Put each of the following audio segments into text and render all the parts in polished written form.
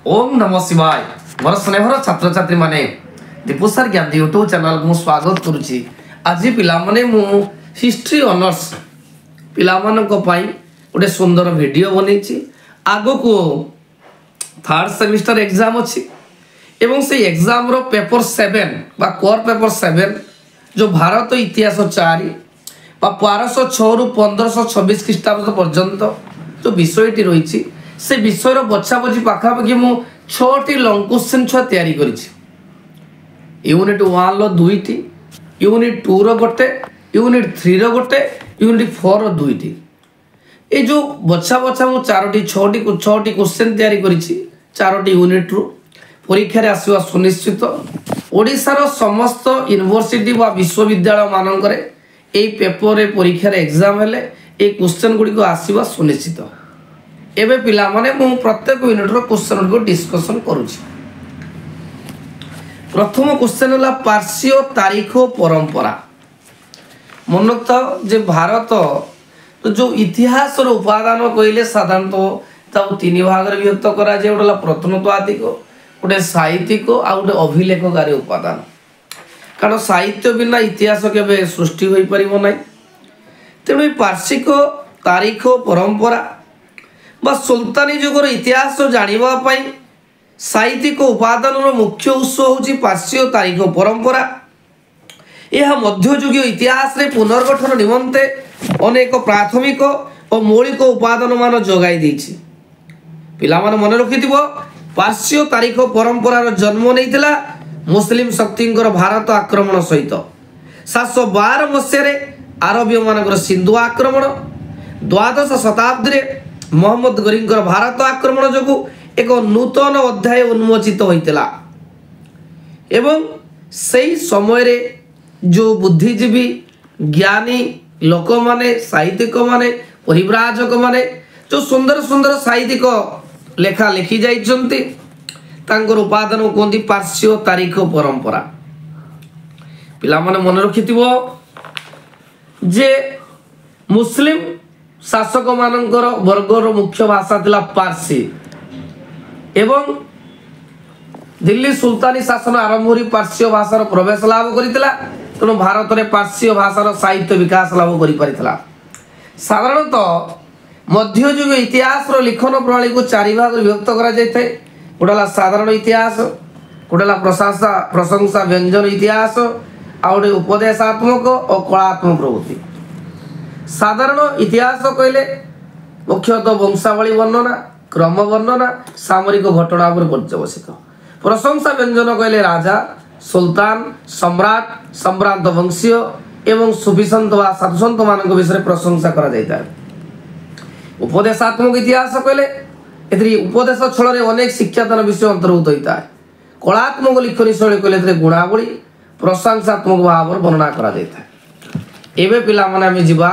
ओम नमः शिवाय मोर स्नेहर छात्र छात्री माने दीपुसार ज्ञान यूट्यूब चैनल मु स्वागत करुछि। आज पिला माने मु हिस्ट्री ऑनर्स पिला मानन को पई गोटे सुंदर वीडियो बनैछि। आगो को थर्ड सेमिस्टर एग्जाम अछि एवं से एग्जाम रो पेपर 7 बा कोर पेपर 7 जो भारत इतिहास 4 बा 1206 रु 1526 ख्रीष्टाब्द पर्यंत जो विषयटी रही से विषय बछा बछी पाखापाखि मु 6टी लॉन्ग क्वेश्चन छुआ तैयारी करिछि। यूनिट 1 रो 2टी, यूनिट 2 रो गोटे, यूनिट 3 रो गोटे, यूनिट 4 रो 2टी। ए जो बछा बछा मु 6टी क्वेश्चन तैयारी करिछि 4टी यूनिट रु परीक्षा रे आसीबा सुनिश्चित। ओडिसा रो समस्त यूनिवर्सिटी वा विश्वविद्यालय मानकरे ए पेपर रे परीक्षा रे एग्जाम हेले ए क्वेश्चन गुडी को आसीबा सुनिश्चित। एबे पिला माने मु प्रत्येक यूनिट रो क्वेश्चन को डिस्कशन करूछि। प्रथम क्वेश्चन होला पार्श्व तारीख परंपरा। मनक जे भारत जो इतिहास रो उपादान कहले साधारणतः ताऊ तीन भाग रे विभक्त करा जे ओडला प्रत्नतात्विक, गोटे साहित्यिक आ गोटे अभिलेखकारी उपादान। कारण साहित्य बिना इतिहास केबे सृष्टि होई परिबो नै। तेणु पार्श्विक तारीख परंपरा बा सुल्तानी जुगर इतिहास जानिबा पई साहित्यिक उपादान मुख्य उत्स होची पार्श्व तारीख परंपरा। यह मध्ययुगीय इतिहास रे पुनर्गठन निमंते अनेक प्राथमिक और मौलिक उपादान मान जोगाई देछि। पिला मान मन रखिथिबो पार्श्व तारीख परंपरार जन्म नैतिला मुस्लिम शक्तिंकर भारत आक्रमण सहित 712 मसीह आरबीय मानकर सिंधु आक्रमण, द्वादश शताब्दी रे मोहम्मद गरींकर भारत आक्रमण जोगु एक नूतन अध्याय उन्मोचित होइतिला। एवं सही समय रे जो बुद्धिजीवी ज्ञानी लोक माने साहित्यिक माने परिव्राजक माने जो सुंदर सुंदर साहित्यिक लेखा लिखि जाइछन्ति तांकर उपादान कोंदी पार्श्व तारीख परंपरा। पिला माने मन रखिथिबो जे मुस्लिम शासक मानकर वर्गर मुख्य भाषा थिला पारसी एवं दिल्ली सुल्तानी शासन आरंभ होरी पार्श्व भाषार प्रवेश लाभ करितला। तेणु भारत रे पार्श्व भाषार साहित्य विकास लाभ करि परितला। साधारणतः मध्ययुग इतिहास रो लिखन प्रणाली को 4 भाग विभक्त करा जायते। गोटेला साधारण इतिहास, गोटेला प्रशंसा व्यंजन इतिहास आ गोटे उपदेशात्मक और कलात्मक प्रवृत्ति। साधारण इतिहास कहले मुख्यतः वंशावली वर्णना, क्रम वर्णना, सामरिक घटना पर पर्यवसित। प्रशंसा व्यंजन कहले राजा, सुल्तान, सम्राट, सम्रांत वंशीय एवं सुफिसंत वा साधुसंत मानक विषय प्रशंसा करा जायता है। उपदेशात्मक इतिहास कहले एथि उपदेश छल रे अनेक शिक्षादान विषय अंतर्भुत होता है। कलात्मक लिखनी शैली कहले एथि गुणावली प्रशंसात्मक भाव वर्णना करा जायता है। एबे पिला माने आमे जिबा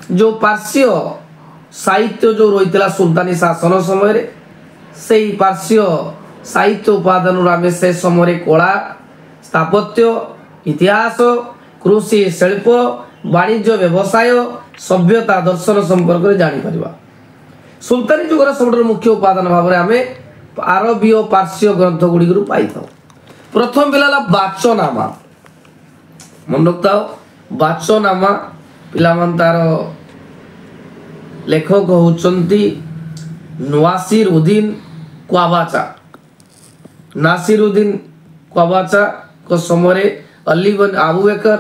जो पार्श्व साहित्य जो रहितला सुल्तानी शासन समय रे सेही पार्श्व साहित्य उपादान आमे से समय रे कला, स्थापत्य, इतिहास, कृषि, शिल्प, वाणिज्य, व्यवसाय, सभ्यता, दर्शन संपर्क रे जानि परिबा। सुल्तानी जुगर सबटर मुख्य उपादान भाव रे आमे आरबीय पार्श्व ग्रंथ गुडी गुरु पाइथौ। प्रथम पिलाला बाचनामा। मन रखताओ बाचनामा पिलामान तार लेखक होचंती नासिर उद्दीन क्वाबाचा। नासिर उद्दीन क्वाबाचा को समय अली बिन आबू बकर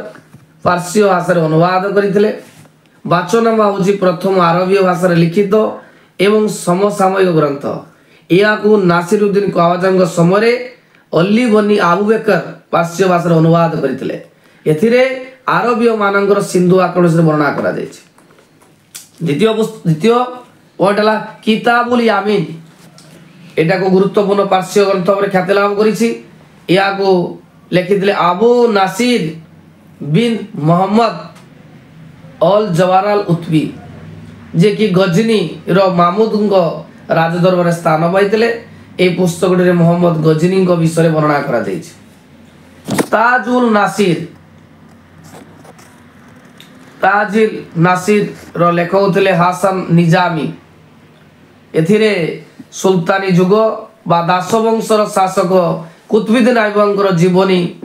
पार्श्व भाषा रे अनुवाद करथिले। बाचनामा होची प्रथम आरबीय भाषा रे लिखित एवं समसामयिक ग्रंथ। या को नासिर उद्दीन क्वाबाचा समय अली बिन आबू बकर पार्श्व भाषा रे अनुवाद करथिले। एथिरे आरबीय मानकर सिंधु आक्रमण से वर्णना करा जायछि। द्वितीय पॉइंट हला किताबुल यामीन। एटा को गुरुत्वपूर्ण पार्श्व ग्रंथ पर ख्याति लाभ करिछि। या को लिखिथिले आबू नासिर बिन मोहम्मद अल जवाराल उतबी जे कि गजनी रो मामूद राजदरबार स्थान पाइथिले। ए पुस्तक रे मोहम्मद गजनी विषय वर्णना करा जायछि। ताजुल नासिर ताजिल नासिर रो लेखक थिले हासन निजामी। एथिरे सुल्तानी जुग बा दासवंशर शासक कुतुबुद्दीन ऐबकଙ୍କର जीवनी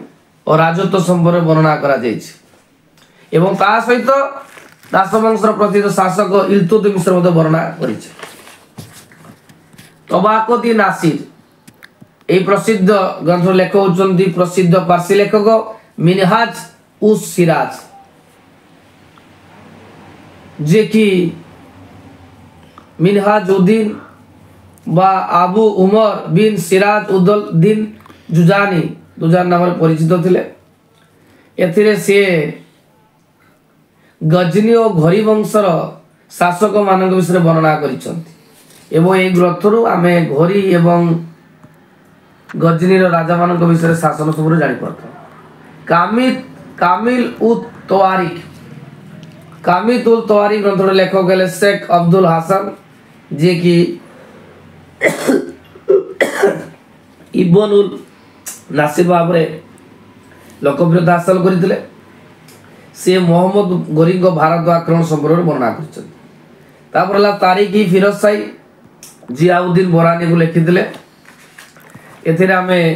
और राजत्व संपर्क वर्णना करा जायछि एवं ता सहित दासवंशर प्रसिद्ध शासक इल्तुतमिश मध्ये वर्णना करिछि। तबाकुद्दीन नासिर ए प्रसिद्ध ग्रंथ लेखक होचंती प्रसिद्ध पारसी लेखक मिनहाज उस सिराज जे कि मिनहाजुद्दीन बा आबू उमर बिन सिराज उद्दीन जुजान नाम परिचित थिले। एथिरे से गजनी और घरी वंशर शासक मान विषय वर्णना करिसंती एवं ए ग्रंथरु आमे घरी एवं गजनी राजा मान विषय शासन सब जानि पारथो। कामिल उल तवारिक ग्रंथर लेखक हेले शेख अब्दुल हसन जे कि इब्न उल नासिर भाव लोकप्रियता हासिल करथिले। से मोहम्मद गरी को भारत आक्रमण संपर्क वर्णना कर तारिक ई फिरोज शाही जियाउद्दीन बोरानी को लिखिथिले। एथिरे आमे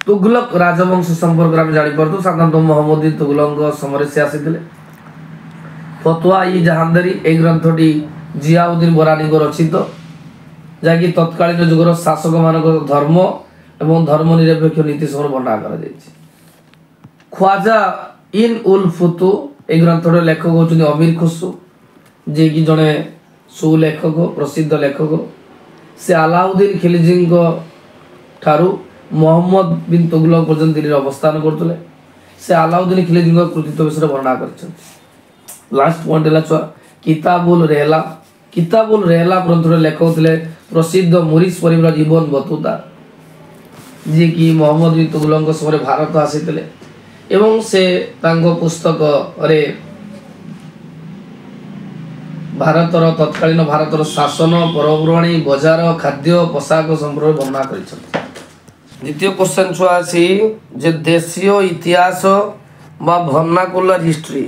तुगलक राजवंश संपर्क आमे जानि परतु। साधारणतः मोहम्मद तुगलक समय से आसीथिले। फतवा ई जहांदरी ए ग्रंथटी जियाउद्दीन बोरानी को रचित जाकि तत्कालीन जुगर शासक मान धर्म एवं धर्मनिरपेक्ष नीति सब वर्णना करा जायछि। ख्वाजा इन उल फुतु ए ग्रंथर लेखक होचुनी अमीर खुसु जे कि जने सुलेखक प्रसिद्ध लेखक। से अलाउद्दीन खिलजी ठारू मोहम्मद बिन तुगलक पर्यंत दिल्ली अवस्थान करथले। से अलाउद्दीन खिलजी कृतित्व विषय वर्णना करछन। लास्ट पॉइंट है छुआ किताबुल रेहला ग्रंथर लेखक थे प्रसिद्ध मुरिस परिवार इब्न बतूता जे कि मोहम्मद बिन तुगलक समय भारत आसीथिले एवं से तांको पुस्तक रे भारतर तत्कालीन भारतर शासन परब्रणी बजार खाद्य पोशाक संपर्क वर्णना करिसथि। द्वितीय क्वेश्चन छुआ अछि जे देशीय इतिहास बा वर्नाकुलर हिस्ट्री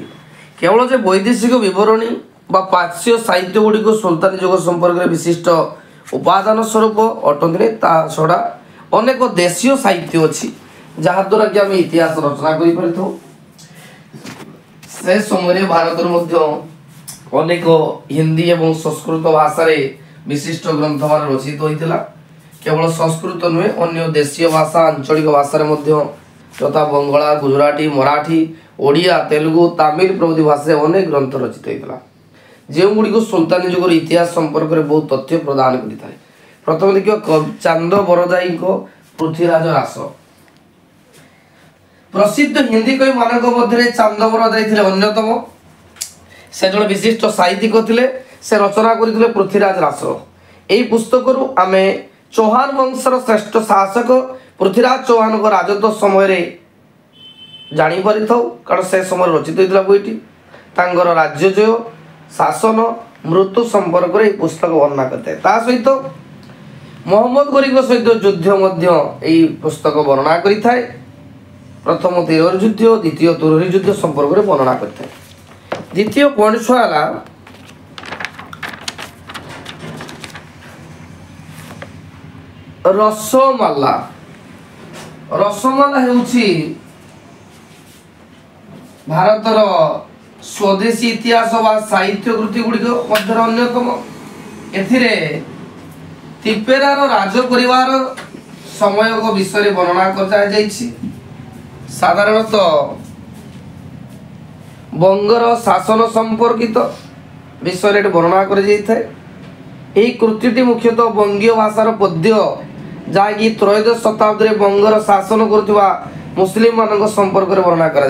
केवल जे वैदेशिक विवरणी बा पाश्चात्य साहित्य गुड़ी को सुल्तानी युग संपर्क में विशिष्ट उपादान स्वरूप अटंती ता छड़ा अनेक देशीय साहित्य अच्छी जहाँ द्वारा कि आम इतिहास रचना कर समय भारत अनेक हिंदी एवं संस्कृत भाषा रे विशिष्ट ग्रंथ मान रचित होता। केवल संस्कृत नुहे अन्य देशीय भाषा आंचलिक भाषा तथा बंगला गुजराती मराठी ओडिया तेलुगु तमिल प्रभृति भाषा अनेक ग्रंथ रचित होता जो गुड़ी को सुल्तानी युगर इतिहास संपर्क में बहुत तथ्य प्रदान करता है। प्रथम देखिए चांद बरदाई को पृथ्वीराज रास प्रसिद्ध हिंदी कवि मान मध्य चांद बरदाई थे अन्यतम। से जन विशिष्ट साहित्यिक थे से रचना करते पृथ्वीराज रास। यही पुस्तक आमे चौहान वंशर श्रेष्ठ शासक पृथ्वीराज चौहान को राजत्व समय जानी पारि कारण से समय रचित होता बईटी तांगर राज्यजय शासन मृत्यु संपर्क में पुस्तक वर्णना करता है। सहित मोहम्मद गरी सहित युद्ध पुस्तक वर्णना करता है। प्रथम तिरोरी युद्ध द्वितीय तुरही युद्ध संपर्क में वर्णना करता है। द्वितीय पॉइंट छुआला रसमाला। रसमाला हेउछि भारतर स्वदेशी इतिहास व साहित्य कृति गुड़िक मध्य अन्यतम। एथिरे तिपेरार राज परिवार समय को विषय वर्णना कर साधारणतः बंगर शासन संपर्कित विषय वर्णना कर कृति मुख्यतः बंगीय भाषार पद्य जहाँकि त्रयोदश शताब्दी बंगर शासन करुवा मुस्लिम मान संपर्क में वर्णना कर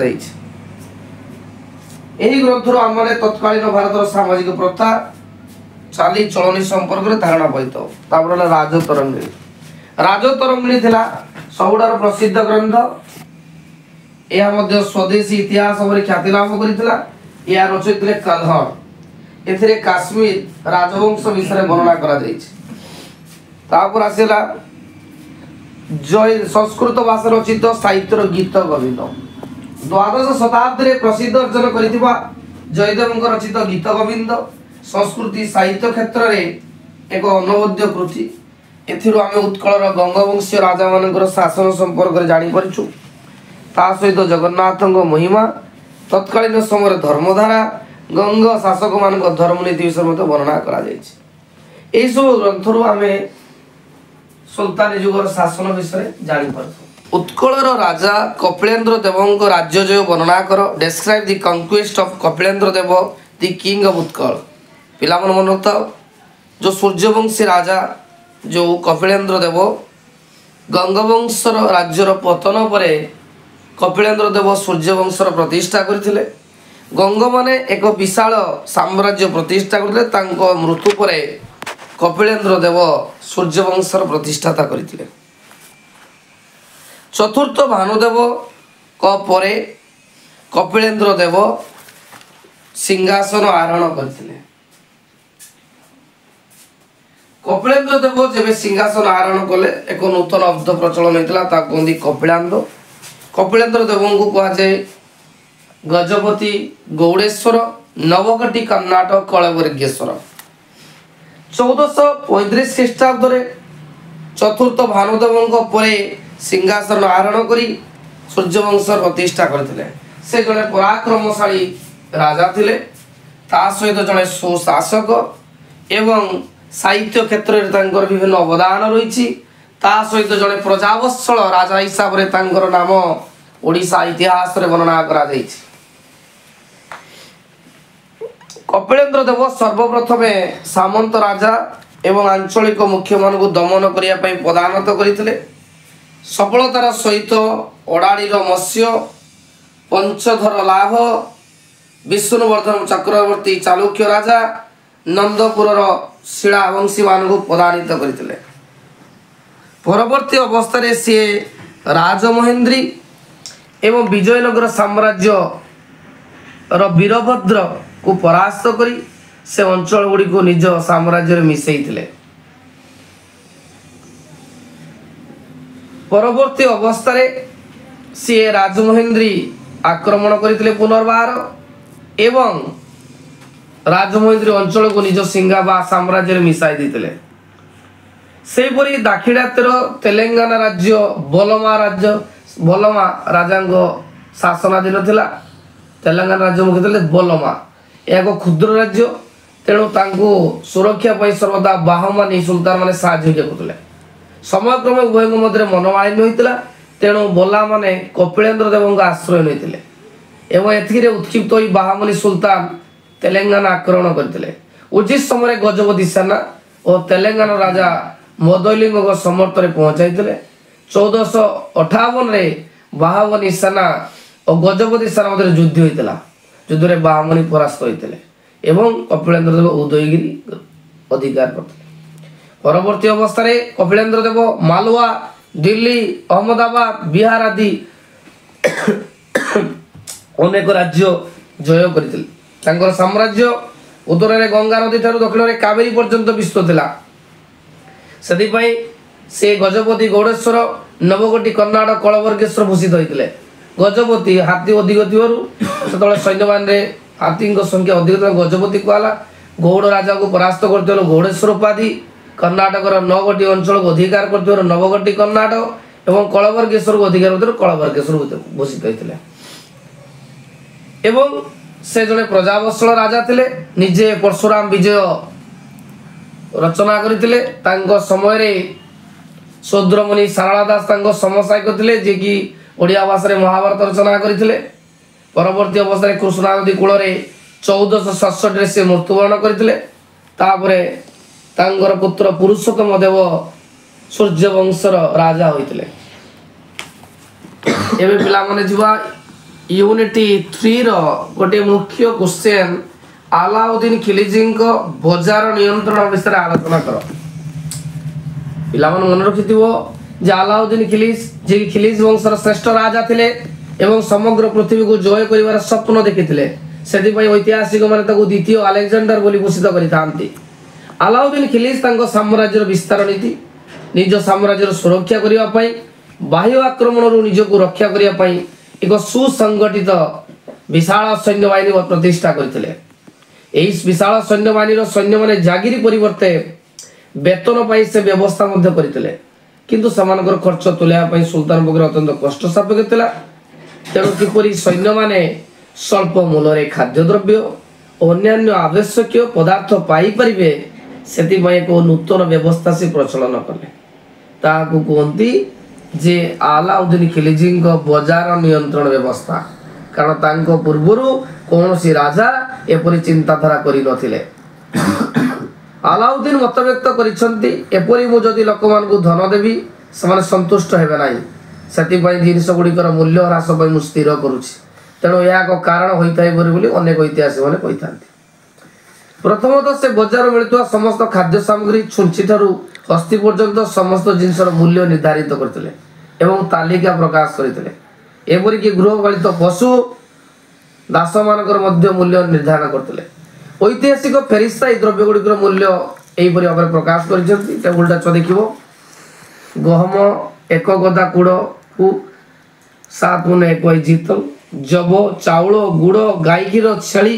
ग्रंथर आम तत्कालीन भारत सामाजिक प्रथा चाली चलनी संपर्क में धारणा पाई। राजतरंगिणी राजतरंगिणी थिला सबुठार प्रसिद्ध ग्रंथ। यह स्वदेशी इतिहास ख्याति लाभ करथिला। यह रचित कल्हण एथिरे काश्मीर राजवंश विषय वर्णना करा जायछि। तापर आसिला जय संस्कृत भाषा रचित साहित्यर गीत गोविंद। द्वादश शताब्दी प्रसिद्ध अर्जन करिथिबा जयदेव रचित गीत गोविंद संस्कृति साहित्य क्षेत्र में एक अनवद्य कृति। एथिरु आमे उत्कलर गंगवंशीय राजा मानकर शासन संपर्क जानी परिछु ता सहित जगन्नाथଙ୍କ महिमा तत्कालीन समय धर्मधारा गंग शासक मान धर्मनीति विषय में वर्णना करा जाइछि। एई सब ग्रंथरु आमे सुल्तानी जुगर शासन विषय जानी परछु। उत्कलर राजा कपिलेन्द्र देवଙ୍କ राज्य जय वर्णना कर describe the conquest of Kapilendra Dev the king of Utkal. पिला मन मन रखता जो सूर्यवंशी राजा जो कपिलेन्द्र देव गंगवंशर राज्यर पतन परे कपिलेन्द्र देव सूर्यवंशर प्रतिष्ठा करथिले। गंग माने एक विशाल साम्राज्य प्रतिष्ठा करथिले। तांको मृत्यु परे कपिलेन्द्र देव सूर्यवंशर प्रतिष्ठाता करथिले। चतुर्थ भानुदेव को परे कपिलेन्द्र देव सिंहासन आरोहण करथिले। कपिलेन्द्र देव जब सिंहासन आरोहण कले एक नूतन अब्द प्रचलन होता ता कहती कपिलांद। कपिलेन्द्र देव को कह जाए गजपति गौड़ेश्वर नवकटी कर्णाटक कलवर्गेश्वर। 1435 ख्रीष्टाब्द चतुर्थ भानुदेव परे सिंहासन आरोहण करी सूर्यवंश प्रतिष्ठा करथिले। से जड़े पराक्रमशाली राजा थिले ता सहित जड़े सुशासक एवं साहित्य क्षेत्र में तांकर विभिन्न अवदान रही ता सहित जड़े प्रजावत्सल राजा हिसाब से तांकर नाम ओडिशा इतिहास रे वर्णना करा जायछि। कपिलेन्द्र देव सर्वप्रथम सामंत राजा एवं आंचलिक मुख्य मान को दमन करिया पई पदानत करथिले। सफलतार सहित ओडाड़ीर मत्स्य पंचधर लाभ विष्णुवर्धन चक्रवर्ती चालुक्य राजा नंदपुरर शिलावंशी मान को पदानित करथिले। परवर्ती अवस्था सी राजमहेंद्री एवं विजयनगर साम्राज्य वीरभद्र को परास्त करी से अंचल गुड़ी को निज साम्राज्य मिसई। परवर्ती अवस्था सी राजमहेंद्री आक्रमण करथिले पुनर्बार एवं राजमहेंद्री अंचल को निज सिंगा बा साम्राज्य मिसाई देथिले। सेपरी दाक्षिणात्यर तेलंगाना राज्य बलमा राजांगो शासनाधीन थिला। तेलंगाना राज्य मुख्य थिले बलमा। एक क्षुद्र राज्य तेणु तांको सुरक्षा पई सर्वदा बाहमानी सुल्तान माने साहाय्य करथिले। समयक्रमे उभय मध्य मनमालिन्य होइतिला तेणु बला माने कपिलेन्द्र देवଙ୍କ आश्रय नैतिले एवं एथिरे उत्क्षिप्त होई बाहमानी सुल्तान तेलंगाना आक्रमण करथिले। उचित समय गजपति सेना और तेलंगाना राजा मदलिंग समर्थन में पहुंचाई। 1458 रे बाहमनी सेना और गजपति सेना मध्य युद्ध होता। युद्ध में बाहमनी परास्त होते एवं कपिलेन्द्र देव उदयगिरी अधिकार करते। परवर्ती अवस्था कपिलेन्द्र देव मालवा दिल्ली अहमदाबाद बिहार आदि अनेक राज्य जय करते। साम्राज्य उत्तर में गंगा नदी ठार दक्षिण में कावेरी पर्यंत विस्तृत था। से गजपति गौड़ेश्वर नवकोटी कर्णाटक कलवर्गेश्वर भूषित होते। गजपति हाथी अधिक थी सैन्य बाहिनी हाथी संख्या अधिक गजपति कहला। गौड़ राजा को परास्त कर गौड़ेश्वर उपाधि कर्णाटक नौगोटी अंचल को अधिकार कर नवगोटी कर्णाटक एवं कलवर्गेश्वर को अधिकार कलवर्गेश्वर भूषित होते। से जड़े प्रजावत्सल राजा थे निजे परशुराम विजय रचना करते। समय शूद्रमुनि सारला दास समसायक थे जे कि ओडिया भाषा में महाभारत रचना करते। परवर्ती अवस्था कृष्णा नदी कूल 1467 से मृत्युवरण करते। पुत्र पुरुषोत्तम देव सूर्यवंशर राजा होते। एवं पिला यूनिटी 3 रो गोटे मुख्य क्वेश्चन अलाउद्दीन खिलजी बजार नियंत्रण विषय आलोचना कर। पिला मन रखिथिबो जे अलाउद्दीन खिलजी जे खिलजी वंशर श्रेष्ठ राजा थिले एवं समग्र पृथ्वी को जय करिवार स्वप्न देखिथिले। सेति पई ऐतिहासिक माने ताको द्वितीय अलेक्जेंडर बोली भूषित करिथांती। अलाउद्दीन खिलजी तांको साम्राज्यर विस्तार नीति निज साम्राज्यर सुरक्षा करिवा पई बाह्य आक्रमण रु निज को रक्षा करिवा पई एक सुसंगठित विशाल सैन्य बाहिनी प्रतिष्ठा करथिले। एई विशाल सैन्य बाहिनी सैन्य माने जागिरी परिवर्ते ବେତନ ପାଇଁ ସେ ବ୍ୟବସ୍ଥା ମଧ୍ୟ କରିଥିଲେ କିନ୍ତୁ ସେମାନଙ୍କର ଖର୍ଚ୍ଚ ତୁଲାଇବା ପାଇଁ ସୁଲତାନ ପକ୍ଷରେ ଅତ୍ୟନ୍ତ କଷ୍ଟ ସାପେକ୍ଷ ଥିଲା। ତେଣୁ କିପରି ସୈନ୍ୟମାନେ ସ୍ୱଳ୍ପ ମୂଲ୍ୟରେ ଖାଦ୍ୟଦ୍ରବ୍ୟ ଓ ଅନ୍ୟାନ୍ୟ ଆବଶ୍ୟକୀୟ ପଦାର୍ଥ ପାଇପାରିବେ ସେଥିପାଇଁ ଏକ ନୂତନ ବ୍ୟବସ୍ଥା ସେ ପ୍ରଚଳନ କଲେ। ତାହାକୁ କୁହନ୍ତି ଯେ ଆଲାଉଦ୍ଦିନ ଖିଲଜୀଙ୍କ ବଜାର ନିୟନ୍ତ୍ରଣ ବ୍ୟବସ୍ଥା। କାରଣ ତାଙ୍କ ପୂର୍ବରୁ କୌଣସି ରାଜା ଏପରି ଚିନ୍ତାଧାରା କରିନଥିଲେ। ଆଲାଉଦ୍ଦିନ ମତବ୍ୟକ୍ତ କରିଛନ୍ତି ଏପରି ମୁଁ ଯଦି ଲୋକମାନଙ୍କୁ ଧନ ଦେବି ସେମାନେ ସନ୍ତୁଷ୍ଟ ହେବେ ନାହିଁ, ସେଥିପାଇଁ ଜିନିଷ ଗୁଡ଼ିକର ମୂଲ୍ୟ ହ୍ରାସ ପାଇଁ ମୁଁ ସ୍ଥିର କରୁଛି। ତେଣୁ ଏହା ଏକ କାରଣ ହୋଇଥାଏ ବୋଲି ଅନେକ ଐତିହାସିକମାନେ କହିଥାନ୍ତି। ପ୍ରଥମତଃ ସେ ବଜାର ମିଳୁଥିବା ସମସ୍ତ ଖାଦ୍ୟ ସାମଗ୍ରୀ ଛୁଞ୍ଚି ଠାରୁ ହସ୍ତି ପର୍ଯ୍ୟନ୍ତ ସମସ୍ତ ଜିନିଷର ମୂଲ୍ୟ ନିର୍ଦ୍ଧାରିତ କରିଥିଲେ ଏବଂ ତାଲିକା ପ୍ରକାଶ କରିଥିଲେ। ଏପରିକି ଗୃହପାଳିତ ପଶୁ ଦାସମାନଙ୍କର ମଧ୍ୟ ମୂଲ୍ୟ ନିର୍ଦ୍ଧାରଣ କରିଥିଲେ। ଐତିହାସିକ ଫେରିସ୍ତା ଏହି ଦ୍ରବ୍ୟ ଗୁଡ଼ିକର ମୂଲ୍ୟ ଏହିପରି ଭାବରେ ପ୍ରକାଶ କରିଛନ୍ତି। ଟେବୁଲଟା ଦେଖିବ, ଗହମ 1 ଗଦା କୁଡ଼କୁ 7 ଜିତଲ, ଜବ, ଚାଉଳ, ଗୁଡ଼, ଗାଈ କ୍ଷୀର, ଛେଳି,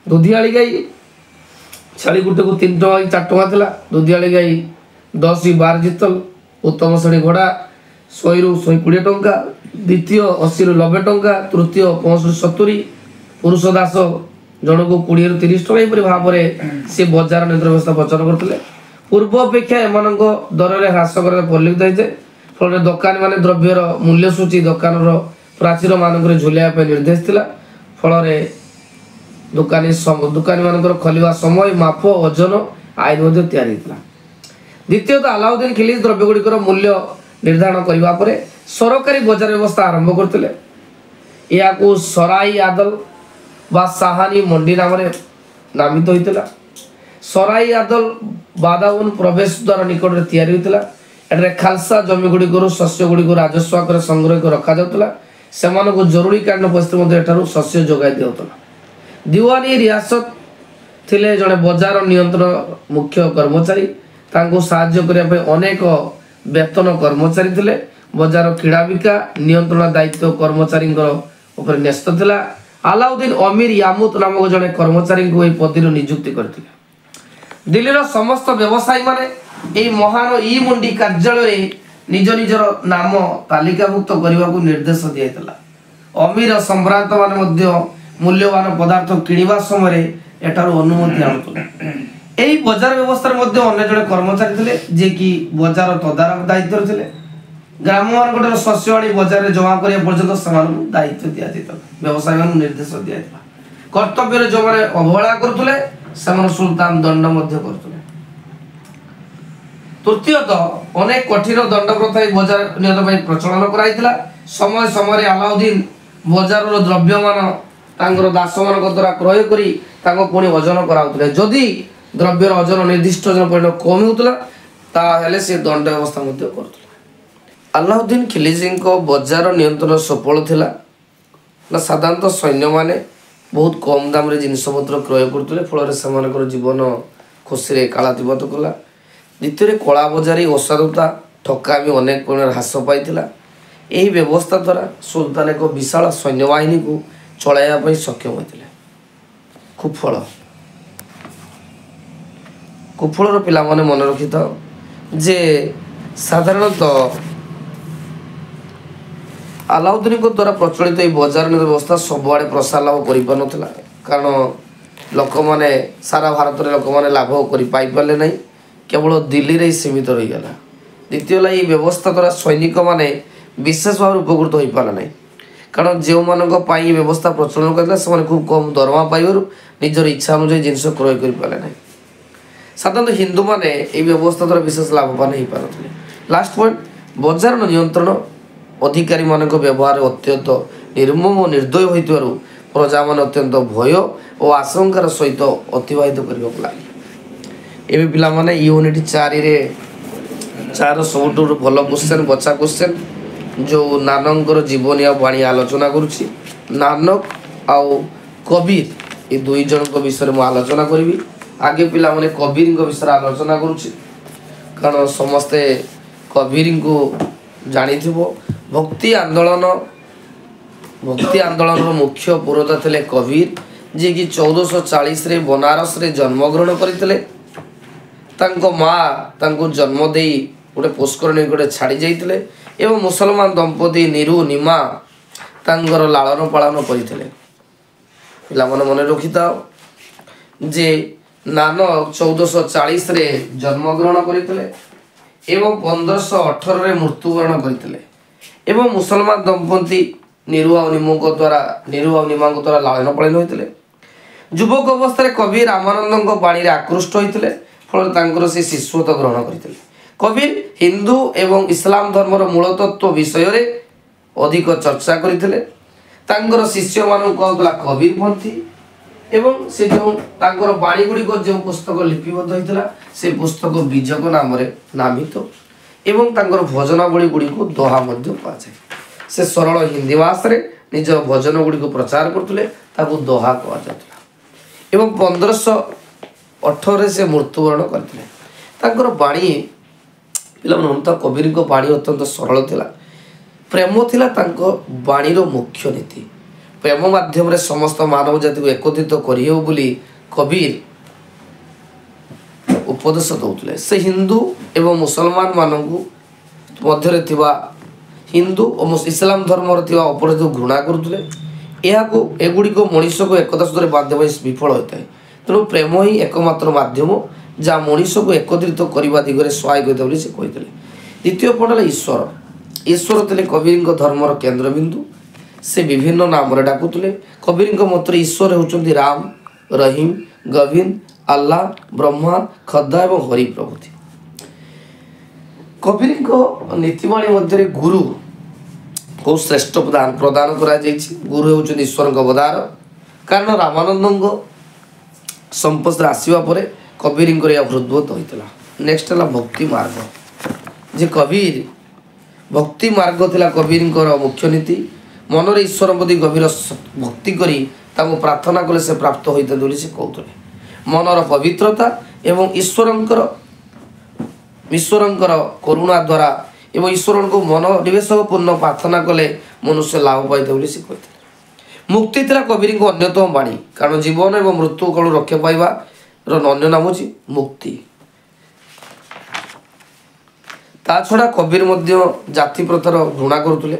ଦୁଧିଆଳି ଗାଈ, ଛେଳି ଗୋଟେକୁ 3 ଟଙ୍କା 4 ଟଙ୍କା ଥିଲା, ଦୁଧିଆଳି ଗାଈ 10 12 ଜିତଲ, ଉତ୍ତମ ଶ୍ରେଣୀ ଘୋଡ଼ା 100 ରୁ 120 ଟଙ୍କା, ଦ୍ୱିତୀୟ 80 ରୁ 90 ଟଙ୍କା, ତୃତୀୟ 65 ରୁ 70, ପୁରୁଷ ଦାସ ଜଣକୁ 20 ରୁ 30 ଟଙ୍କା। ଏପରି ଭାବରେ ସେ ବଜାର ନିୟନ୍ତ୍ରଣ ବ୍ୟବସ୍ଥା ପ୍ରଚଳନ କରୁଥିଲେ। ପୂର୍ବ ଅପେକ୍ଷା ଏମାନଙ୍କ ଦରରେ ହ୍ରାସ କରିବା ପରିଲକ୍ଷିତ ହୋଇଥାଏ। ଫଳରେ ଦୋକାନୀମାନେ ଦ୍ରବ୍ୟର ମୂଲ୍ୟ ସୂଚୀ ଦୋକାନର ପ୍ରାଚୀର ମାନଙ୍କରେ ଝୁଲାଇବା ପାଇଁ ନିର୍ଦ୍ଦେଶ ଥିଲା। ଫଳରେ ଦୋକାନୀମାନଙ୍କର ଖୋଲିବା ସମୟ, ମାପ, ଓଜନ ଆଇନ ମଧ୍ୟ ତିଆରି ହୋଇଥିଲା। ଦ୍ୱିତୀୟତଃ ଆଲାଉଦ୍ଦିନ ଖିଲଜି ଦ୍ରବ୍ୟ ଗୁଡ଼ିକର ମୂଲ୍ୟ ନିର୍ଦ୍ଧାରଣ କରିବା ପରେ ସରକାରୀ ବଜାର ବ୍ୟବସ୍ଥା ଆରମ୍ଭ କରିଥିଲେ। ଏହାକୁ ସରାଇ ଆଦଲ ବା ସାହାନୀ ମଣ୍ଡି ନାମରେ ନାମିତ ହୋଇଥିଲା। ସରାଇ ଆଦଲ ବାଦାଉନ ପ୍ରବେଶ ଦ୍ୱାର ନିକଟରେ ତିଆରି ହୋଇଥିଲା। ଏଠାରେ ଖାଲସା ଜମି ଗୁଡ଼ିକରୁ ଶସ୍ୟ ଗୁଡ଼ିକୁ ରାଜସ୍ୱ ଆକାରରେ ସଂଗ୍ରହ କରି ରଖାଯାଉଥିଲା। ସେମାନଙ୍କୁ ଜରୁରୀକାଳୀନ ପରିସ୍ଥିତି ମଧ୍ୟ ଏଠାରୁ ଶସ୍ୟ ଯୋଗାଇ ଦିଆଯାଉଥିଲା। ଦିୱାନୀ ରିଆସତ ଥିଲେ ଜଣେ ବଜାର ନିୟନ୍ତ୍ରଣ ମୁଖ୍ୟ କର୍ମଚାରୀ। ତାଙ୍କୁ ସାହାଯ୍ୟ କରିବା ପାଇଁ ଅନେକ ବେତନ କର୍ମଚାରୀ ଥିଲେ। ବଜାର କିଣା ବିକା ନିୟନ୍ତ୍ରଣ ଦାୟିତ୍ୱ କର୍ମଚାରୀଙ୍କ ଉପରେ ନ୍ୟସ୍ତ ଥିଲା। ଆଲାଉଦ୍ଦିନ ଅମିର ୟାମୁତ ନାମକ ଜଣେ କର୍ମଚାରୀଙ୍କୁ ଏହି ପଦରୁ ନିଯୁକ୍ତି କରିଥିଲେ। ଦିଲ୍ଲୀର ସମସ୍ତ ବ୍ୟବସାୟୀମାନେ ଏହି ମହାନ ଇ ମଣ୍ଡି କାର୍ଯ୍ୟାଳୟରେ ନିଜ ନିଜର ନାମ ତାଲିକାଭୁକ୍ତ କରିବାକୁ ନିର୍ଦ୍ଦେଶ ଦିଆଯାଇଥିଲା। ଅମିର ସମ୍ଭ୍ରାନ୍ତମାନେ ମଧ୍ୟ ମୂଲ୍ୟବାନ ପଦାର୍ଥ କିଣିବା ସମୟରେ ଏଠାରୁ ଅନୁମତି ଆଣୁଥିଲେ। ଏହି ବଜାର ବ୍ୟବସ୍ଥାରେ ମଧ୍ୟ ଅନ୍ୟ ଜଣେ କର୍ମଚାରୀ ଥିଲେ ଯିଏକି ବଜାର ତଦାରଖ ଦାୟିତ୍ୱରେ ଥିଲେ। ଗ୍ରାମମାନଙ୍କଠାରୁ ଶସ୍ୟ ଆଣି ବଜାରରେ ଜମା କରିବା ପର୍ଯ୍ୟନ୍ତ ସେମାନଙ୍କୁ ଦାୟିତ୍ୱ ଦିଆଯାଇଥିଲା। ବ୍ୟବସାୟୀମାନଙ୍କୁ ନିର୍ଦ୍ଦେଶ ଦିଆଯାଇଥିଲା। କର୍ତ୍ତବ୍ୟରେ ଯେଉଁମାନେ ଅବହେଳା କରୁଥିଲେ ସେମାନେ ସୁଲତାନ ଦଣ୍ଡ ମଧ୍ୟ କରୁଥିଲେ। ତୃତୀୟତଃ ଅନେକ କଠିନ ଦଣ୍ଡ ପ୍ରଥା ଏହି ବଜାର ନିୟନ୍ତ୍ରଣ ପାଇଁ ପ୍ରଚଳନ କରାଯାଇଥିଲା। ସମୟ ସମୟରେ ଆଲାଉଦ୍ଦିନ ବଜାରର ଦ୍ରବ୍ୟମାନ ତାଙ୍କର ଦାସମାନଙ୍କ ଦ୍ୱାରା କ୍ରୟ କରି ତାଙ୍କୁ ପୁଣି ଓଜନ କରାଉଥିଲେ। ଯଦି ଦ୍ରବ୍ୟର ଓଜନ ନିର୍ଦ୍ଦିଷ୍ଟ ଓଜନ ପରିମାଣ କମ୍ ହେଉଥିଲା ତାହେଲେ ସେ ଦଣ୍ଡ ବ୍ୟବସ୍ଥା ମଧ୍ୟ କରୁଥିଲେ। ଆଲାଉଦ୍ଦିନ ଖିଲଜୀଙ୍କ ବଜାର ନିୟନ୍ତ୍ରଣ ସଫଳ ଥିଲା ନା ସାଧାରଣତଃ ସୈନ୍ୟମାନେ ବହୁତ କମ୍ ଦାମରେ ଜିନିଷପତ୍ର କ୍ରୟ କରୁଥିଲେ। ଫଳରେ ସେମାନଙ୍କର ଜୀବନ ଖୁସିରେ କାଳାତିପାତ କଲା। ଦ୍ୱିତୀୟରେ କଳାବଜାରୀ, ଅସାଧୁତା, ଠକାମି ଅନେକ ପରିମାଣରେ ହ୍ରାସ ପାଇଥିଲା। ଏହି ବ୍ୟବସ୍ଥା ଦ୍ୱାରା ସୁଲତାନ ଏକ ବିଶାଳ ସୈନ୍ୟବାହିନୀକୁ ଚଳାଇବା ପାଇଁ ସକ୍ଷମ ହୋଇଥିଲେ। କୁଫଳର ପିଲାମାନେ ମନେ ରଖିଥାଅ ଯେ ସାଧାରଣତଃ ଆଲାଉଦ୍ଦିନଙ୍କ ଦ୍ୱାରା ପ୍ରଚଳିତ ଏହି ବଜାର ବ୍ୟବସ୍ଥା ସବୁଆଡ଼େ ପ୍ରସାର ଲାଭ କରିପାରୁନଥିଲା। କାରଣ ଲୋକମାନେ ସାରା ଭାରତରେ ଲୋକମାନେ ଲାଭ କରିପାରିଲେ ନାହିଁ, କେବଳ ଦିଲ୍ଲୀରେ ହିଁ ସୀମିତ ରହିଗଲା। ଦ୍ୱିତୀୟ ହେଲା ଏହି ବ୍ୟବସ୍ଥା ଦ୍ୱାରା ସୈନିକମାନେ ବିଶେଷ ଭାବରେ ଉପକୃତ ହୋଇପାରିଲେ ନାହିଁ। କାରଣ ଯେଉଁମାନଙ୍କ ପାଇଁ ଏହି ବ୍ୟବସ୍ଥା ପ୍ରଚଳନ କରିଥିଲା ସେମାନେ ଖୁବ୍ କମ୍ ଦରମା ପାଇବାରୁ ନିଜର ଇଚ୍ଛା ଅନୁଯାୟୀ ଜିନିଷ କ୍ରୟ କରିପାରିଲେ ନାହିଁ। ସାଧାରଣତଃ ହିନ୍ଦୁମାନେ ଏହି ବ୍ୟବସ୍ଥା ଦ୍ୱାରା ବିଶେଷ ଲାଭବାନ ହୋଇପାରୁଥିଲେ। ଲାଷ୍ଟ ପଏଣ୍ଟ, ବଜାର ନିୟନ୍ତ୍ରଣ ଅଧିକାରୀମାନଙ୍କ ବ୍ୟବହାର ଅତ୍ୟନ୍ତ ନିର୍ମମ ଓ ନିର୍ଦ୍ଦୟ ହୋଇଥିବାରୁ ପ୍ରଜାମାନେ ଅତ୍ୟନ୍ତ ଭୟ ଓ ଆଶଙ୍କାର ସହିତ ଅତିବାହିତ କରିବାକୁ ଲାଗିଲେ। ଏବେ ପିଲାମାନେ ୟୁନିଟ୍ 4ର ସବୁଠୁ ଭଲ କ୍ୱେଶ୍ଚନ୍, ବଛା କ୍ୱେଶ୍ଚନ୍ ଯେଉଁ ନାନକଙ୍କର ଜୀବନୀ ଆଉ ବାଣୀ ଆଲୋଚନା କରୁଛି। ନାନକ ଆଉ କବୀର ଏ ଦୁଇ ଜଣଙ୍କ ବିଷୟରେ ମୁଁ ଆଲୋଚନା କରିବି। ଆଗେ ପିଲାମାନେ କବୀରଙ୍କ ବିଷୟରେ ଆଲୋଚନା କରୁଛି, କାରଣ ସମସ୍ତେ କବୀରଙ୍କୁ ଜାଣିଥିବ। ଭକ୍ତି ଆନ୍ଦୋଳନର ମୁଖ୍ୟ ପୁରୋଧା ଥିଲେ କବୀର, ଯିଏକି 1440ରେ ବନାରସରେ ଜନ୍ମଗ୍ରହଣ କରିଥିଲେ। ତାଙ୍କ ମା ତାଙ୍କୁ ଜନ୍ମ ଦେଇ ଗୋଟେ ପୁଷ୍କରଣୀ ଗୋଟେ ଛାଡ଼ି ଯାଇଥିଲେ ଏବଂ ମୁସଲମାନ ଦମ୍ପତି ନିରୁ ନିମା ତାଙ୍କର ଲାଳନ ପାଳନ କରିଥିଲେ। ପିଲାମାନେ ମନେ ରଖିଥାଅ ଯେ ନାନକ 1440ରେ ଜନ୍ମଗ୍ରହଣ କରିଥିଲେ ଏବଂ 1518ରେ ମୃତ୍ୟୁବରଣ କରିଥିଲେ ଏବଂ ମୁସଲମାନ ଦମ୍ପତି ନିରୁ ଆଉ ନିମାଙ୍କ ଦ୍ୱାରା ଲାଳନ ପାଳନ ହୋଇଥିଲେ। ଯୁବକ ଅବସ୍ଥାରେ କବି ରାମାନନ୍ଦଙ୍କ ବାଣୀରେ ଆକୃଷ୍ଟ ହୋଇଥିଲେ, ଫଳରେ ତାଙ୍କର ସେ ଶିଷ୍ୟତ୍ୱ ଗ୍ରହଣ କରିଥିଲେ। କବି ହିନ୍ଦୁ ଏବଂ ଇସଲାମ ଧର୍ମର ମୂଳ ତତ୍ତ୍ୱ ବିଷୟରେ ଅଧିକ ଚର୍ଚ୍ଚା କରିଥିଲେ। ତାଙ୍କର ଶିଷ୍ୟମାନଙ୍କୁ କହୁଥିଲା କବିର ପନ୍ଥୀ ଏବଂ ସେ ଯେଉଁ ତାଙ୍କର ବାଣୀ ଗୁଡ଼ିକ ଯେଉଁ ପୁସ୍ତକ ଲିପିବଦ୍ଧ ହୋଇଥିଲା ସେ ପୁସ୍ତକ ବିଜକ ନାମରେ ନାମିତ ଏବଂ ତାଙ୍କର ଭଜନାବଳୀ ଗୁଡ଼ିକୁ ଦୋହା ମଧ୍ୟ କୁହାଯାଏ। ସେ ସରଳ ହିନ୍ଦୀ ଭାଷାରେ ନିଜର ଭଜନ ଗୁଡ଼ିକୁ ପ୍ରଚାର କରୁଥିଲେ, ତାକୁ ଦୋହା କୁହାଯାଉଥିଲା ଏବଂ 1518ରେ ସେ ମୃତ୍ୟୁବରଣ କରିଥିଲେ। ତାଙ୍କର ବାଣୀ ପିଲାମାନେ ତ କବିଙ୍କ ବାଣୀ ଅତ୍ୟନ୍ତ ସରଳ ଥିଲା। ପ୍ରେମ ଥିଲା ତାଙ୍କ ବାଣୀର ମୁଖ୍ୟ ନୀତି। ପ୍ରେମ ମାଧ୍ୟମରେ ସମସ୍ତ ମାନବ ଜାତିକୁ ଏକତ୍ରିତ କରିହେବ ବୋଲି କବିର ଉପଦେଶ ଦେଉଥିଲେ। ସେ ହିନ୍ଦୁ ଏବଂ ମୁସଲମାନ ମାନଙ୍କୁ ମଧ୍ୟରେ ଥିବା ହିନ୍ଦୁ ଓ ଇସଲାମ ଧର୍ମର ଥିବା ଅପରାଧକୁ ଘୃଣା କରୁଥିଲେ। ଏଗୁଡ଼ିକ ମଣିଷକୁ ଏକତା ସୂତ୍ରରେ ବାନ୍ଧିବା ପାଇଁ ବିଫଳ ହୋଇଥାଏ। ତେଣୁ ପ୍ରେମ ହିଁ ଏକମାତ୍ର ମାଧ୍ୟମ ଯାହା ମଣିଷକୁ ଏକତ୍ରିତ କରିବା ଦିଗରେ ସହାୟକ ହୋଇଥାଏ ବୋଲି ସେ କହିଥିଲେ। ଦ୍ୱିତୀୟ ପଏଣ୍ଟ ହେଲା ଈଶ୍ୱର। ଈଶ୍ୱର ଥିଲେ କବିଙ୍କ ଧର୍ମର କେନ୍ଦ୍ରବିନ୍ଦୁ। ସେ ବିଭିନ୍ନ ନାମରେ ଡାକୁଥିଲେ। କବିଙ୍କ ମତରେ ଈଶ୍ୱର ହେଉଛନ୍ତି ରାମ, ରହିମ, ଗୋବିନ୍ଦ, ଆଲ୍ଲାହ, ବ୍ରହ୍ମା, ଖୋଦା ଏବଂ ହରି ପ୍ରଭୃତି। କବିଙ୍କ ନୀତିବାଣୀ ମଧ୍ୟରେ ଗୁରୁକୁ ଶ୍ରେଷ୍ଠ ପ୍ରଦାନ କରାଯାଇଛି। ଗୁରୁ ହେଉଛନ୍ତି ଈଶ୍ୱରଙ୍କ ଅବତାର। କାରଣ ରାମାନନ୍ଦଙ୍କ ସଂସ୍ପର୍ଶରେ ଆସିବା ପରେ କବିରଙ୍କର ଏହା ହୃଦ୍ବୋଧ ହୋଇଥିଲା। ନେକ୍ସଟ ହେଲା ଭକ୍ତି ମାର୍ଗ। ଯେ କବିର ଭକ୍ତି ମାର୍ଗ ଥିଲା କବିଙ୍କର ମୁଖ୍ୟ ନୀତି। ମନରେ ଈଶ୍ୱର ପ୍ରତି ଗଭୀର ଭକ୍ତି କରି ତାଙ୍କୁ ପ୍ରାର୍ଥନା କଲେ ସେ ପ୍ରାପ୍ତ ହୋଇଥାଏ ବୋଲି ସେ କହୁଥିଲେ। ମନର ପବିତ୍ରତା ଏବଂ ଈଶ୍ୱରଙ୍କର କରୁଣା ଦ୍ୱାରା ଏବଂ ଈଶ୍ୱରଙ୍କୁ ମନୋନିବେଶପୂର୍ଣ୍ଣ ପ୍ରାର୍ଥନା କଲେ ମନୁଷ୍ୟ ଲାଭ ପାଇଥାଏ ବୋଲି ସେ କହିଥିଲେ। ମୁକ୍ତି ଥିଲା କବିଙ୍କ ଅନ୍ୟତମ ବାଣୀ। କାରଣ ଜୀବନ ଏବଂ ମୃତ୍ୟୁ କଳୁ ରକ୍ଷା ପାଇବାର ଅନ୍ୟ ନାମ ହେଉଛି ମୁକ୍ତି। ତା ଛଡ଼ା କବିର ମଧ୍ୟ ଜାତି ପ୍ରଥାର ଘୃଣା କରୁଥିଲେ।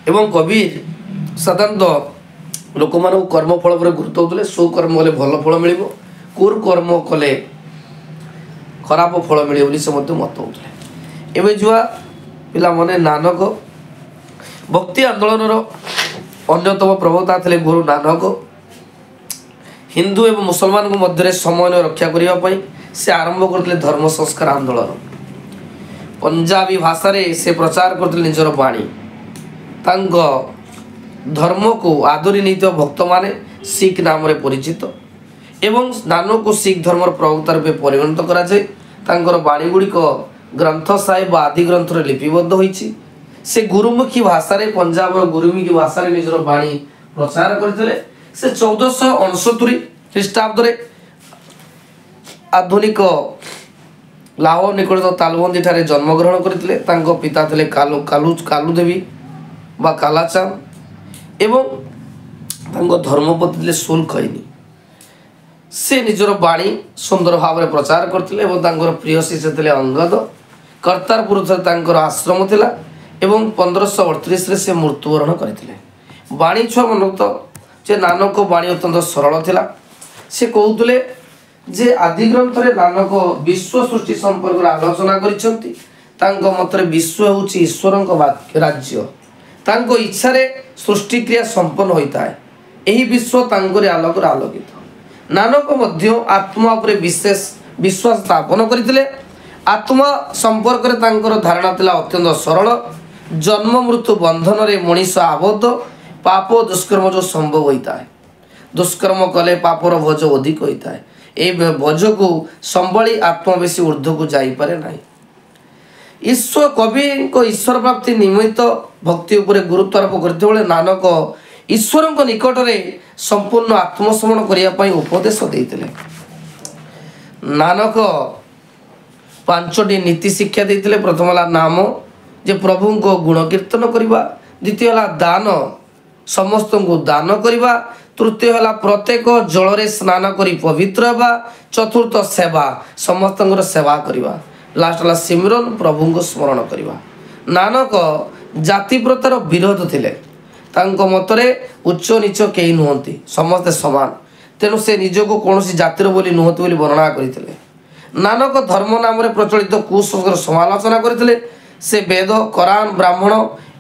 ଏବଂ କବିର ସାଧାରଣତଃ ଲୋକମାନଙ୍କୁ କର୍ମଫଳ ଉପରେ ଗୁରୁତ୍ୱ ଦେଉଥିଲେ। ସୁକର୍ମ କଲେ ଭଲ ଫଳ ମିଳିବ, କୁକର୍ମ କଲେ ଖରାପ ଫଳ ମିଳିବ ବୋଲି ସେ ମଧ୍ୟ ମତ ଦେଉଥିଲେ। ଏବେ ଯୁଆ ପିଲାମାନେ ନାନକ ଭକ୍ତି ଆନ୍ଦୋଳନର ଅନ୍ୟତମ ପ୍ରବକ୍ତା ଥିଲେ ଗୁରୁ ନାନକ। ହିନ୍ଦୁ ଏବଂ ମୁସଲମାନଙ୍କ ମଧ୍ୟରେ ସମନ୍ୱୟ ରକ୍ଷା କରିବା ପାଇଁ ସେ ଆରମ୍ଭ କରିଥିଲେ ଧର୍ମ ସଂସ୍କାର ଆନ୍ଦୋଳନ। ପଞ୍ଜାବୀ ଭାଷାରେ ସେ ପ୍ରଚାର କରିଥିଲେ ନିଜର ବାଣୀ। ତାଙ୍କ ଧର୍ମକୁ ଆଦରି ନେଇଥିବା ଭକ୍ତମାନେ ଶିଖ ନାମରେ ପରିଚିତ ଏବଂ ନାନକଙ୍କୁ ଶିଖ ଧର୍ମର ପ୍ରବକ୍ତା ରୂପେ ପରିଗଣିତ କରାଯାଏ। ତାଙ୍କର ବାଣୀ ଗୁଡ଼ିକ ଗ୍ରନ୍ଥ ସାହିବ ବା ଆଦି ଗ୍ରନ୍ଥରେ ଲିପିବଦ୍ଧ ହୋଇଛି। ସେ ଗୁରୁମୁଖୀ ଭାଷାରେ ପଞ୍ଜାବର ଗୁରୁମୁଖୀ ଭାଷାରେ ନିଜର ବାଣୀ ପ୍ରଚାର କରିଥିଲେ। ସେ 1469 ଖ୍ରୀଷ୍ଟାବ୍ଦରେ ଆଧୁନିକ ଲାହୋର ନିକଟସ୍ଥ ତାଲବନ୍ଦୀ ଠାରେ ଜନ୍ମଗ୍ରହଣ କରିଥିଲେ। ତାଙ୍କ ପିତା ଥିଲେ କାଲୁ ଦେବୀ ବା କାଲାଚାନ୍ଦ ଏବଂ ତାଙ୍କ ଧର୍ମପତି ଥିଲେ ସୁଲ ଖୈନି। ସେ ନିଜର ବାଣୀ ସୁନ୍ଦର ଭାବରେ ପ୍ରଚାର କରିଥିଲେ ଏବଂ ତାଙ୍କର ପ୍ରିୟ ଶିଷ୍ୟ ଥିଲେ ଅଙ୍ଗଦ। କର୍ତ୍ତାରପୁରରେ ତାଙ୍କର ଆଶ୍ରମ ଥିଲା ଏବଂ 1538ରେ ସେ ମୃତ୍ୟୁବରଣ କରିଥିଲେ। ବାଣୀ ଛୁଆମାନଙ୍କ ଯେ ନାନକ ବାଣୀ ଅତ୍ୟନ୍ତ ସରଳ ଥିଲା। ସେ କହୁଥିଲେ ଯେ ଆଦି ଗ୍ରନ୍ଥରେ ନାନକ ବିଶ୍ୱ ସୃଷ୍ଟି ସମ୍ପର୍କରେ ଆଲୋଚନା କରିଛନ୍ତି। ତାଙ୍କ ମତରେ ବିଶ୍ୱ ହେଉଛି ଈଶ୍ୱରଙ୍କ ରାଜ୍ୟ। ତାଙ୍କ ଇଚ୍ଛାରେ ସୃଷ୍ଟିକ୍ରିୟା ସମ୍ପନ୍ନ ହୋଇଥାଏ। ଏହି ବିଶ୍ୱ ତାଙ୍କରି ଆଲୋକରେ ଆଲୋକିତ। ନାନକ ମଧ୍ୟ ଆତ୍ମା ଉପରେ ବିଶେଷ ବିଶ୍ୱାସ ସ୍ଥାପନ କରିଥିଲେ। ଆତ୍ମା ସମ୍ପର୍କରେ ତାଙ୍କର ଧାରଣା ଥିଲା ଅତ୍ୟନ୍ତ ସରଳ। ଜନ୍ମ ମୃତ୍ୟୁ ବନ୍ଧନରେ ମଣିଷ ଆବଦ୍ଧ। ପାପ ଓ ଦୁଷ୍କର୍ମ ଯେଉଁ ସମ୍ଭବ ହୋଇଥାଏ। ଦୁଷ୍କର୍ମ କଲେ ପାପର ବୋଝ ଅଧିକ ହୋଇଥାଏ। ଏହି ବୋଝକୁ ସମ୍ଭାଳି ଆତ୍ମା ବେଶୀ ଉର୍ଦ୍ଧ୍ୱକୁ ଯାଇପାରେ ନାହିଁ। କବିଙ୍କ ଈଶ୍ୱର ପ୍ରାପ୍ତି ନିମିତ୍ତ ଭକ୍ତି ଉପରେ ଗୁରୁତ୍ୱ ଆରୋପ କରିଥିବା ବେଳେ ନାନକ ଈଶ୍ୱରଙ୍କ ନିକଟରେ ସମ୍ପୂର୍ଣ୍ଣ ଆତ୍ମସମରଣ କରିବା ପାଇଁ ଉପଦେଶ ଦେଇଥିଲେ। ନାନକ 5ଟି ନୀତି ଶିକ୍ଷା ଦେଇଥିଲେ। ପ୍ରଥମ ହେଲା ନାମ, ଯେ ପ୍ରଭୁଙ୍କ ଗୁଣ କୀର୍ତ୍ତନ କରିବା। द्वितीय है दान समस्त को दान करवा तृतीय है प्रत्येक जल स्नान कर पवित्र होगा चतुर्थ सेवा समस्त सेवा करवा लास्ट है सिमरन प्रभु को स्मरण करवा। नानक जाति प्रथार विरोध थिले मतरे उच्च नीच कई नुहति समस्ते समान तेणु से निजको कौन जातिर बोली नुहति बोली वर्णना करते। नानक धर्म नाम प्रचलित कुसंस्कार समालोचना करते से वेद कुरान ब्राह्मण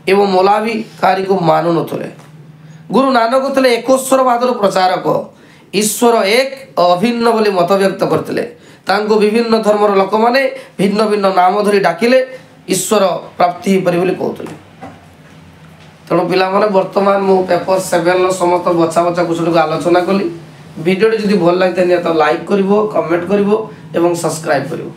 एवं मौलवी को मानु नथुले। गुरु नानक थे एकोश्वरवादर प्रचारक ईश्वर एक अभिन्न बोली मत व्यक्त करते विभिन्न धर्मर लोक मैंने भिन्न भिन्न नाम धरी डाकिले ईश्वर प्राप्ति हो पारे कहते। तेणु पिला माने वर्तमान मु पेपर 7 समस्त बछा बछा क्वेश्चन को आलोचना कली। वीडियो जदि भल लगी तो लाइक करिवो कमेंट करिवो एवं सब्सक्राइब करिवो।